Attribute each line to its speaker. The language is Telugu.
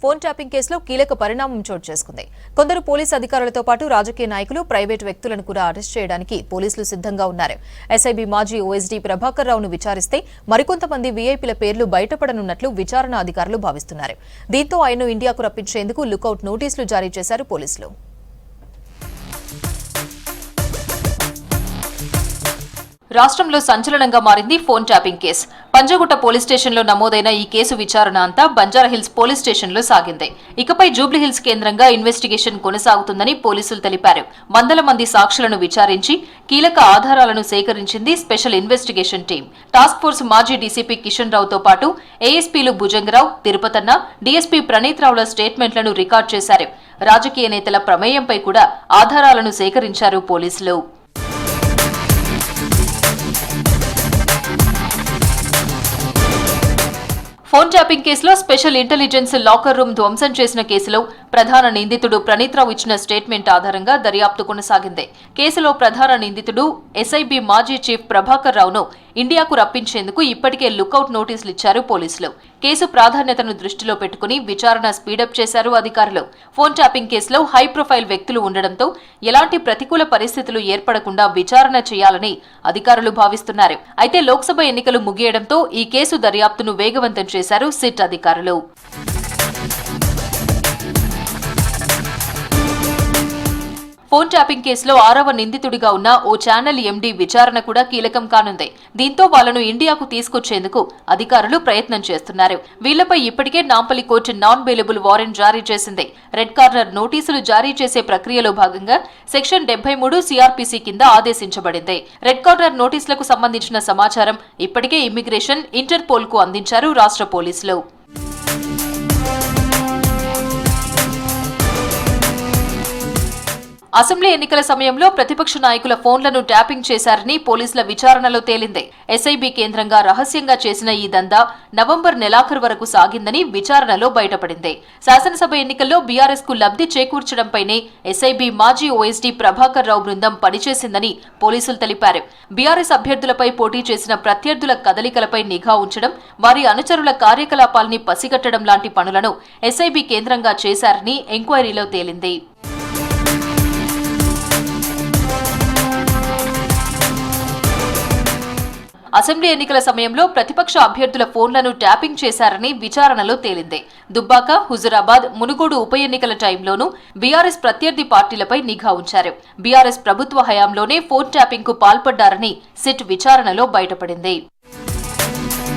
Speaker 1: ఫోన్ ట్యాపింగ్ కేసులో కీలక పరిణామం చోటు చేసుకుంది. కొందరు పోలీసు అధికారులతో పాటు రాజకీయ నాయకులు, ప్రైవేటు వ్యక్తులను కూడా అరెస్ట్ చేయడానికి పోలీసులు సిద్ధంగా ఉన్నారు. ఎస్ఐబీ మాజీ ఓఎస్డీ ప్రభాకర్ రావును విచారిస్తే మరికొంతమంది వీఐపీల పేర్లు బయటపడనున్నట్లు విచారణ అధికారులు భావిస్తున్నారు. దీంతో ఆయన్ను ఇండియాకు రప్పించేందుకు లుకౌట్ నోటీసులు జారీ చేశారు పోలీసులు. రాష్ట్రంలో సంచలనంగా మారింది phone tapping case. Panjagutta police స్టేషన్లో నమోదైన ఈ కేసు విచారణ అంతా బంజారాహిల్స్ పోలీస్ స్టేషన్లో సాగింది. ఇకపై జూబ్లీహిల్స్ కేంద్రంగా ఇన్వెస్టిగేషన్ కొనసాగుతుందని పోలీసులు తెలిపారు. వందల మంది సాక్షులను విచారించి కీలక ఆధారాలను సేకరించింది special investigation team. Task force మాజీ డీసీపీ కిషన్ రావుతో పాటు ఏఎస్పీలు భుజంగరావు, తిరుపతన్న, డీఎస్పీ ప్రణీత్ రావుల స్టేట్మెంట్లను రికార్డు చేశారు. రాజకీయ నేతల ప్రమేయంపై కూడా ఆధారాలను సేకరించారు పోలీసులు. ఫోన్ ట్యాపింగ్ కేసులో స్పెషల్ ఇంటెలిజెన్స్ లాకర్ రూమ్ ధ్వంసం చేసిన కేసులో ప్రధాన నిందితుడు ప్రణీత్ రావు ఇచ్చిన స్టేట్మెంట్ ఆధారంగా దర్యాప్తు కొనసాగింది. కేసులో ప్రధాన నిందితుడు ఎస్ఐబీ మాజీ చీఫ్ ప్రభాకర్ రావును ఇండియాకు రప్పించేందుకు ఇప్పటికే లుకౌట్ నోటీసులు ఇచ్చారు పోలీసులు. కేసు ప్రాధాన్యతను దృష్టిలో పెట్టుకుని విచారణ స్పీడప్ చేశారు అధికారులు. ఫోన్ ట్యాపింగ్ కేసులో హై ప్రొఫైల్ వ్యక్తులు ఉండడంతో ఎలాంటి ప్రతికూల పరిస్థితులు ఏర్పడకుండా విచారణ చేయాలని అధికారులు భావిస్తున్నారు. అయితే లోక్సభ ఎన్నికలు ముగియడంతో ఈ కేసు దర్యాప్తును వేగవంతం చేశారు సిట్ అధికారులు. ఫోన్ ట్యాపింగ్ కేసులో 6వ నిందితుడిగా ఉన్న ఓ ఛానల్ ఎండీ విచారణ కూడా కీలకం కానుంది. దీంతో వాళ్లను ఇండియాకు తీసుకొచ్చేందుకు అధికారులు ప్రయత్నం చేస్తున్నారు. వీళ్లపై ఇప్పటికే Nampally court non bailable warrant జారీ చేసింది. రెడ్ కార్నర్ నోటీసులు జారీ చేసే ప్రక్రియలో భాగంగా సెక్షన్ 73 సిఆర్పీసీ కింద ఆదేశించబడింది. రెడ్ కార్నర్ నోటీసులకు సంబంధించిన సమాచారం ఇప్పటికే ఇమ్మిగ్రేషన్, ఇంటర్పోల్ కు అందించారు రాష్ట్ర పోలీసులు. అసెంబ్లీ ఎన్నికల సమయంలో ప్రతిపక్ష నాయకుల ఫోన్లను ట్యాపింగ్ చేశారని పోలీసుల విచారణలో తేలింది. ఎస్ఐబీ కేంద్రంగా రహస్యంగా చేసిన ఈ దందా నవంబర్ నెలాఖరు వరకు సాగిందని విచారణలో బయటపడింది. శాసనసభ ఎన్నికల్లో బీఆర్ఎస్ కు లబ్ధి చేకూర్చడంపైనే ఎస్ఐబీ మాజీ ఓఎస్డీ ప్రభాకర్ రావు బృందం పనిచేసిందని పోలీసులు తెలిపారు. బీఆర్ఎస్ అభ్యర్థులపై పోటీ చేసిన ప్రత్యర్థుల కదలికలపై నిఘా ఉంచడం, వారి అనుచరుల కార్యకలాపాల్ని పసిగట్టడం లాంటి పనులను ఎస్ఐబీ కేంద్రంగా చేశారని ఎంక్వైరీలో తేలింది. అసెంబ్లీ ఎన్నికల సమయంలో ప్రతిపక్ష అభ్యర్థుల ఫోన్లను ట్యాపింగ్ చేశారని విచారణలో తేలింది. దుబ్బాక, హుజురాబాద్, మునుగోడు ఉప ఎన్నికల టైంలోనూ బీఆర్ఎస్ ప్రత్యర్థి పార్టీలపై నిఘా ఉంచారు. బీఆర్ఎస్ ప్రభుత్వ హయాంలోనే ఫోన్ ట్యాపింగ్ కు పాల్పడ్డారని సిట్ విచారణలో బయటపడింది.